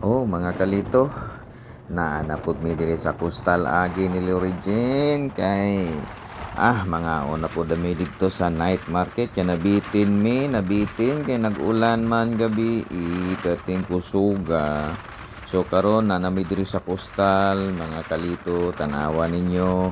Oh, mga kalito, naanapod mi diri sa Coastal Agi ni Lorigen kay mga una po dami dito sa night market kay nabitin kay nag-ulan man gabi itating kusuga. So karon na nami diri sa Coastal, mga kalito, tanawa ninyo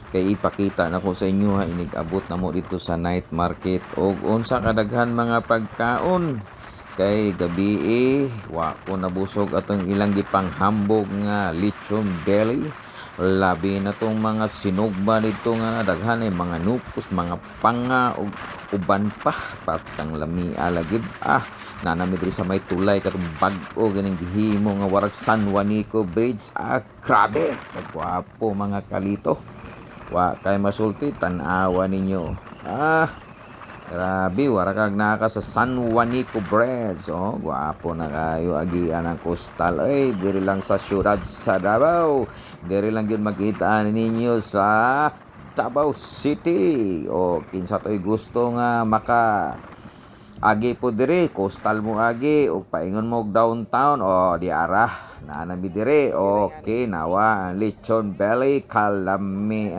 kay ipakita na ko sa inyo ha inig-abot na mo dito sa night market og unsa kadaghan mga pagkaon. Kay gabi wa ko nabusog atong ilang gipanghambog nga lechon belly. Labi na tong mga sinugba dito nga daghan mga nupos, mga panga ug uban pa patang lami alagib. Nanami diri sa may tulay katong bag-o ganing gihimo nga warag San Juanico Bridge. Grabe, kagwapo mga kalito. Wa kay masulti tan-awa ninyo. Grabe, wara kag naka sa San Juanico Bridge. Gwapo na kayo agian ang Coastal. Diri lang sa syudad sa Davao. Diri lang yun makita ninyo sa Davao City. Kinsa to'y gusto nga agi po diri, Coastal mo agi o paingon mo og downtown di ara naanami diri. Okay, nawa ang lechon belly kalami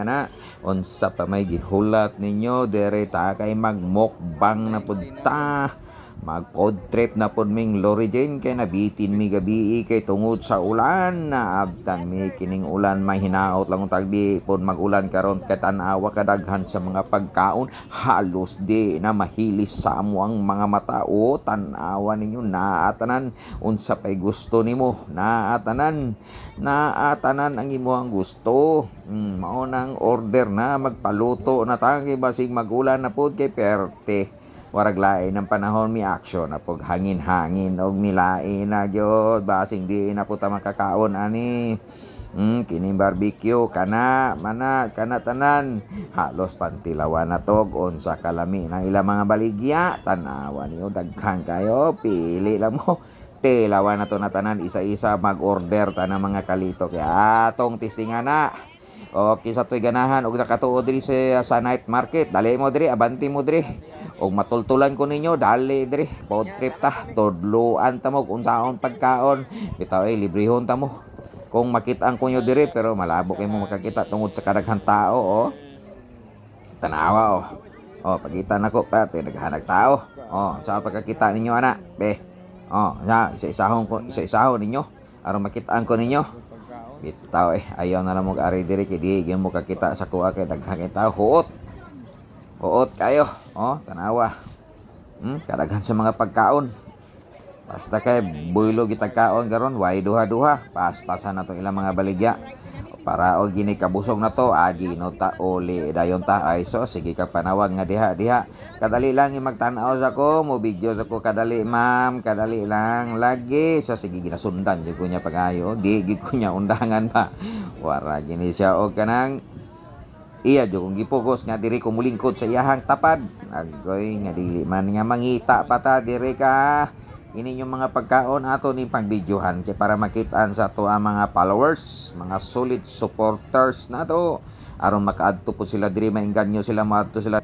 unsa pa may gihulat ninyo diri ta kay magmukbang na pud ta, mag food trip na pud ming Lorigen kay nabitin mi gabi kay tungod sa ulan. Naabtan mi kining ulan, may hinaot lang tagdi pud magulan karon kay tan-awa kadaghan sa mga pagkaon halos di na mahilis sa amo ang mga mata. Tan-awa ninyo naatanan unsa pay gusto nimo, naatanan ang imong gusto. Mao nang order na magpaluto na tangi basig magulan na pud kay perte. Warag lain ng panahon mi action na pag hangin-hangin og milain na gyud basing di na po ta makakaon ani. Kining barbecue kana tanan halos pantilawan na tog unsa kalami na ila mga baligya. Tanawa niyo daghan kayo, pili lang mo. Tilawan na to na tanan isa-isa mag-order ta ng mga kalito kaya atong testingan na. Sa to'y ganahan og nakatuod diri sa night market, dali mo diri, abanti mo diri. Og matultulan ko ninyo, dali diri. Food trip ta, tudloan ta mo kung unsaon pagkaon. Bitaw librehon ta mo. Kung makitaan ko nyo diri pero malabo kay mo makakita tungod sa kadaghan tao. Tanawa pagkita nako pa daghanag tao. Sa pagkakita ninyo ana, be. Isa-isahon ninyo aron makitaan ko ninyo. Bitaw ayaw na lang mo ari diri kay di mo kakita sa kuha kay daghan kay tao. Huot kayo. Tanawa. Kadaghan sa mga pagkaon. Basta kay buylo gitagkaon karon way duha-duha. Paspasan na to ilang mga baligya. Para og gini kabusog na to, agi no ta uli dayon ta ay so sige ka panawag nga diha. Kadali lang magtan-aw sa ko, mo video sa ko kadali ma'am, kadali lang lagi. So sige ginasundan jud ko nya pagayo, di gid ko nya undangan pa. Wara gini siya og kanang iya jud kung gipugos nga diri ko mulingkod sa iyahang tapad. Agoy nga dili man nga mangita pa ta diri ka. Ini yung mga pagkaon ato ni pang-videohan kay para makitaan sa ato ang mga followers, mga solid supporters na to aron makaadto po sila diri, maengganyo sila, maadto sila